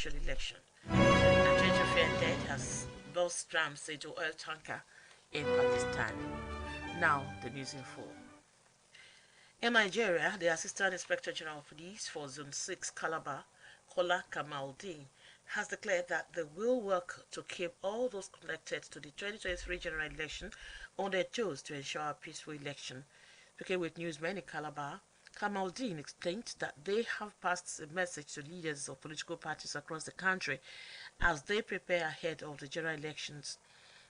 presidential election. A change of death has lost rams into oil tanker in Pakistan. Now, the news in full. In Nigeria, the Assistant Inspector General of Police for Zone 6 Calabar, Kola Kamaldeen, has declared that they will work to keep all those connected to the 2023 general election on their toes to ensure a peaceful election. Speaking with newsmen in Calabar, Kamaldeen explained that they have passed a message to leaders of political parties across the country as they prepare ahead of the general elections.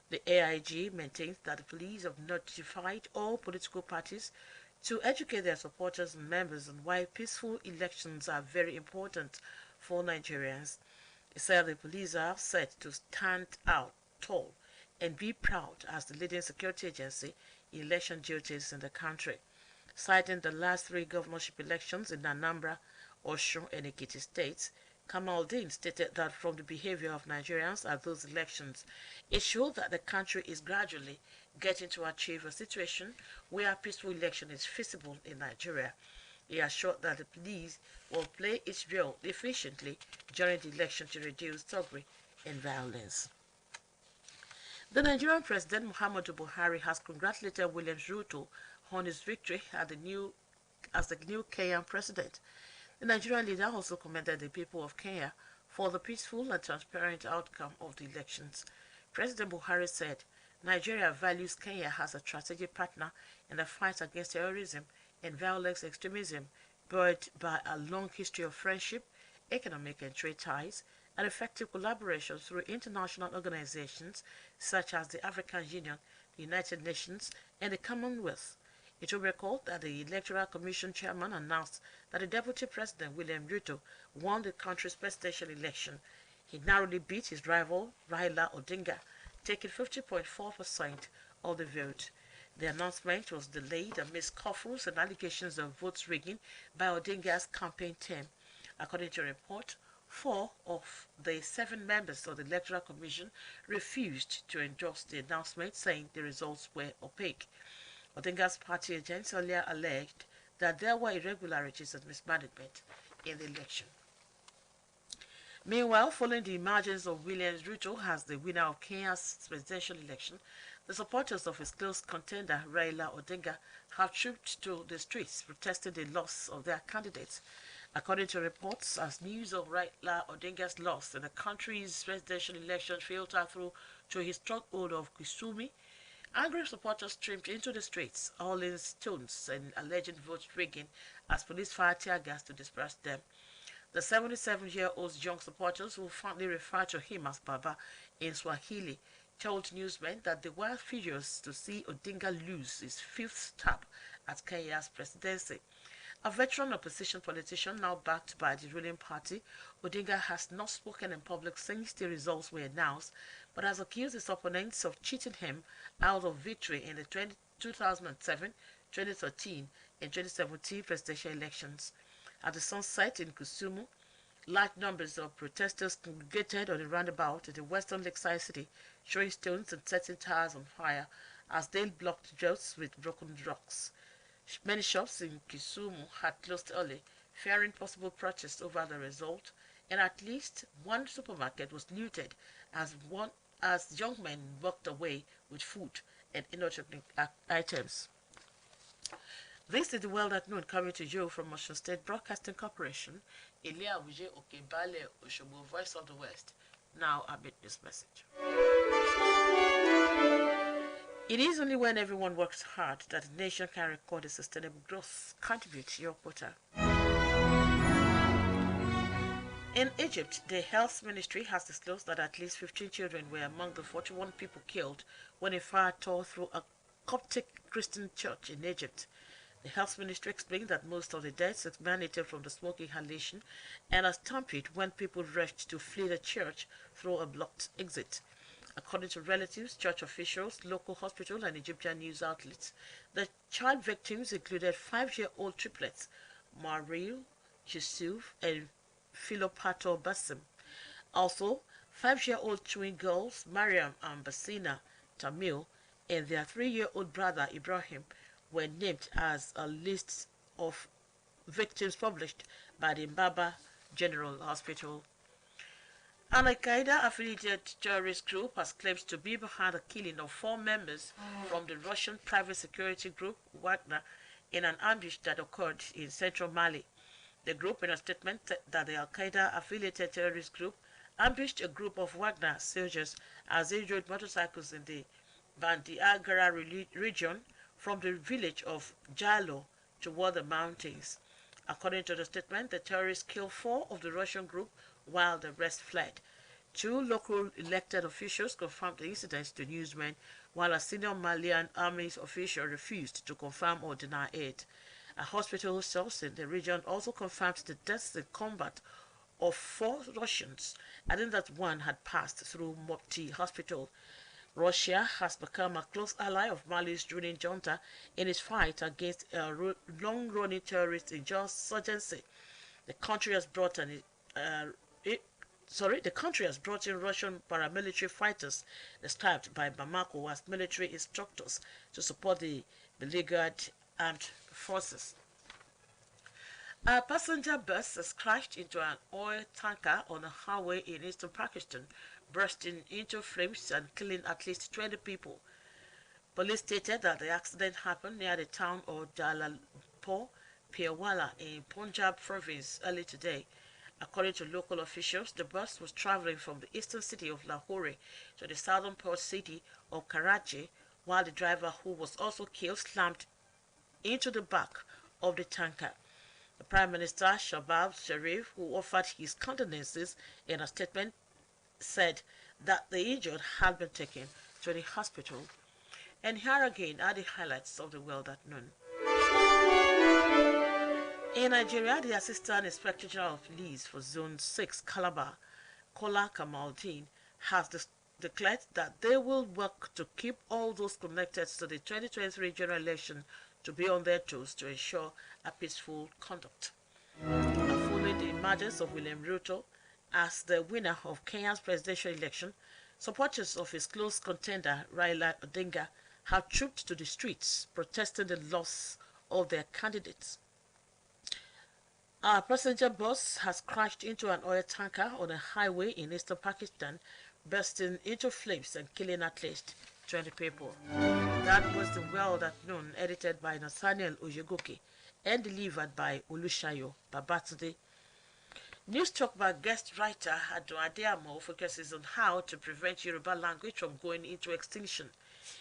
The AIG maintains that the police have notified all political parties to educate their supporters and members on why peaceful elections are very important for Nigerians. He said the police are set to stand out tall and be proud as the leading security agency in election duties in the country. Citing the last three governorship elections in Anambra, Osun, and Ekiti states, Kamaldeen stated that from the behavior of Nigerians at those elections, it showed that the country is gradually getting to achieve a situation where a peaceful election is feasible in Nigeria. He assured that the police will play its role efficiently during the election to reduce thuggery and violence. The Nigerian President Muhammadu Buhari has congratulated William Ruto on his victory as the new Kenyan president. The Nigerian leader also commended the people of Kenya for the peaceful and transparent outcome of the elections. President Buhari said, Nigeria values Kenya as a strategic partner in the fight against terrorism and violent extremism, buoyed by a long history of friendship, economic and trade ties, and effective collaboration through international organizations such as the African Union, the United Nations, and the Commonwealth. It will be recalled that the Electoral Commission chairman announced that the Deputy President, William Ruto, won the country's presidential election. He narrowly beat his rival, Raila Odinga, taking 50.4% of the vote. The announcement was delayed amidst scuffles and allegations of vote rigging by Odinga's campaign team. According to a report, 4 of the 7 members of the Electoral Commission refused to endorse the announcement, saying the results were opaque. Odinga's party agents earlier alleged that there were irregularities and mismanagement in the election. Meanwhile, following the emergence of William Ruto as the winner of Kenya's presidential election, the supporters of his close contender Raila Odinga have trooped to the streets protesting the loss of their candidates. According to reports, as news of Raila Odinga's loss in the country's presidential election filtered through to his stronghold of Kisumu, angry supporters streamed into the streets, hurling stones and alleged vote rigging as police fired tear gas to disperse them. The 77-year-old's young supporters, who fondly refer to him as Baba in Swahili, told newsmen that they were furious to see Odinga lose his 5th term at Kenya's presidency. A veteran opposition politician now backed by the ruling party, Odinga has not spoken in public since the results were announced, but has accused his opponents of cheating him out of victory in the 2007, 2013, and 2017 presidential elections. At the sunset in Kisumu, large numbers of protesters congregated on a roundabout in the western lakeside city, throwing stones and setting tires on fire as they blocked roads with broken rocks. Many shops in Kisumu had closed early, fearing possible protests over the result, and at least one supermarket was looted as young men walked away with food and electronic items. This is the World at Noon, coming to you from Osun State Broadcasting Corporation, Ilia Wuje Okebale Oshobo, Voice of the West. Now, a bit this message. It is only when everyone works hard that a nation can record a sustainable growth. Contribute to your quota. In Egypt, the health ministry has disclosed that at least 15 children were among the 41 people killed when a fire tore through a Coptic Christian church in Egypt. The health ministry explained that most of the deaths emanated from the smoke inhalation and a stampede when people rushed to flee the church through a blocked exit. According to relatives, church officials, local hospital, and Egyptian news outlets, the child victims included 5-year-old triplets, Mariel, Yusuf, and Philopator Basim. Also, 5-year-old twin girls, Mariam and Basina Tamil, and their 3-year-old brother, Ibrahim, were named as a list of victims published by the Mbaba General Hospital. An Al-Qaeda affiliated terrorist group has claimed to be behind the killing of 4 members from the Russian private security group Wagner in an ambush that occurred in central Mali. The group, in a statement, said that the Al-Qaeda affiliated terrorist group ambushed a group of Wagner soldiers as they rode motorcycles in the Bandiagara region from the village of Jalo toward the mountains. According to the statement, the terrorists killed 4 of the Russian group while the rest fled. 2 local elected officials confirmed the incident to newsmen, while a senior Malian army official refused to confirm or deny it. A hospital source in the region also confirmed the deaths in combat of 4 Russians, adding that 1 had passed through Mopti Hospital. Russia has become a close ally of Mali's ruling junta in its fight against a long-running terrorist insurgency. The country has brought in Russian paramilitary fighters described by Bamako as military instructors to support the beleaguered armed forces. A passenger bus has crashed into an oil tanker on a highway in eastern Pakistan, bursting into flames and killing at least 20 people. Police stated that the accident happened near the town of Jalalpur, Pierwala in Punjab province early today. According to local officials, the bus was traveling from the eastern city of Lahore to the southern port city of Karachi, while the driver, who was also killed, slammed into the back of the tanker. The Prime Minister, Shahbaz Sharif, who offered his condolences in a statement, said that the injured had been taken to the hospital. And here again are the highlights of the world at noon. In Nigeria, the Assistant Inspector General of Police for Zone 6, Calabar, Kola Kamaldeen, has declared that they will work to keep all those connected to the 2023 general election to be on their toes to ensure a peaceful conduct. Following the emergence of William Ruto as the winner of Kenya's presidential election, supporters of his close contender Raila Odinga have trooped to the streets protesting the loss of their candidates. A passenger bus has crashed into an oil tanker on a highway in eastern Pakistan, bursting into flames and killing at least 20 people. That was the world at noon, edited by Nathaniel Ojegoke and delivered by Olushayo Babatunde. News Talk by guest writer Ado Adeamo focuses on how to prevent Yoruba language from going into extinction.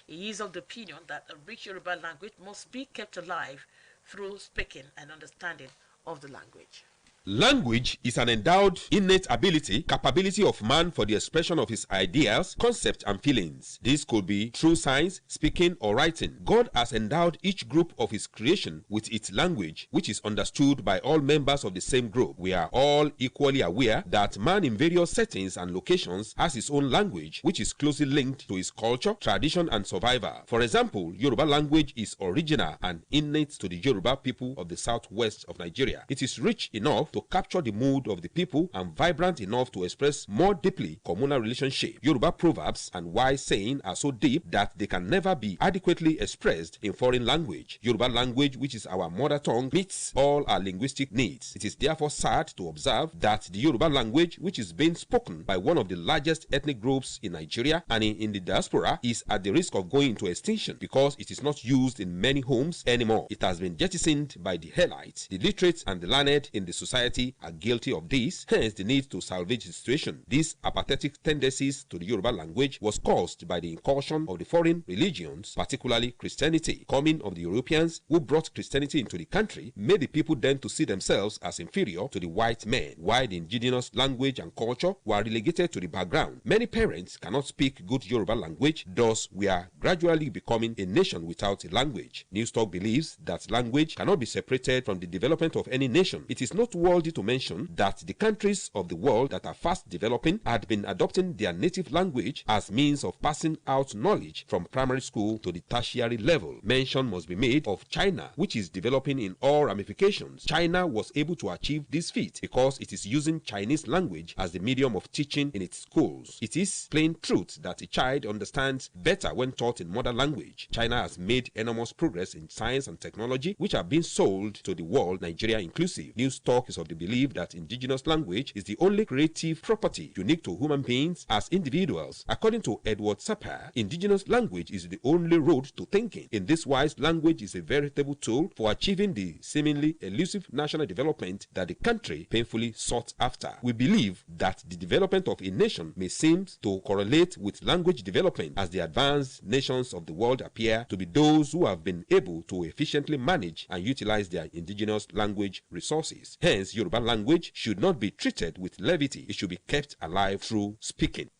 He is of the opinion that a rich Yoruba language must be kept alive through speaking and understanding of the language. Language is an endowed, innate ability, capability of man for the expression of his ideas, concepts, and feelings. This could be through science, speaking, or writing. God has endowed each group of his creation with its language, which is understood by all members of the same group. We are all equally aware that man in various settings and locations has his own language, which is closely linked to his culture, tradition, and survival. For example, Yoruba language is original and innate to the Yoruba people of the southwest of Nigeria. It is rich enough to capture the mood of the people and vibrant enough to express more deeply communal relationship. Yoruba proverbs and wise sayings are so deep that they can never be adequately expressed in foreign language. Yoruba language, which is our mother tongue, meets all our linguistic needs. It is therefore sad to observe that the Yoruba language, which is being spoken by one of the largest ethnic groups in Nigeria and in the diaspora, is at the risk of going into extinction because it is not used in many homes anymore. It has been jettisoned by the elites. The literate and the learned in the society are guilty of this, hence the need to salvage the situation. These apathetic tendencies to the Yoruba language was caused by the incursion of the foreign religions, particularly Christianity. Coming of the Europeans who brought Christianity into the country made the people then to see themselves as inferior to the white men, while the indigenous language and culture were relegated to the background. Many parents cannot speak good Yoruba language, thus we are gradually becoming a nation without a language. News Talk believes that language cannot be separated from the development of any nation. It is noteworthy to mention that the countries of the world that are fast developing had been adopting their native language as means of passing out knowledge from primary school to the tertiary level. Mention must be made of China, which is developing in all ramifications. China was able to achieve this feat because it is using Chinese language as the medium of teaching in its schools. It is plain truth that a child understands better when taught in mother language. China has made enormous progress in science and technology, which are being sold to the world, Nigeria inclusive. News Talk is of the belief that indigenous language is the only creative property unique to human beings as individuals. According to Edward Sapir, indigenous language is the only road to thinking. In this wise, language is a veritable tool for achieving the seemingly elusive national development that the country painfully sought after. We believe that the development of a nation may seem to correlate with language development, as the advanced nations of the world appear to be those who have been able to efficiently manage and utilize their indigenous language resources. Hence, Yoruba language should not be treated with levity. It should be kept alive through speaking.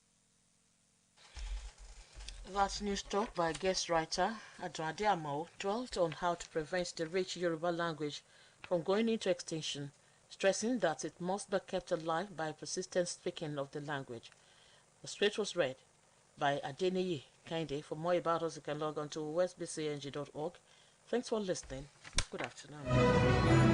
That news talk by guest writer Adrade Amo dwelt on how to prevent the rich Yoruba language from going into extinction, stressing that it must be kept alive by persistent speaking of the language. The script was read by Adeniyi Kinde. For more about us, you can log on to osbcng.org. Thanks for listening. Good afternoon.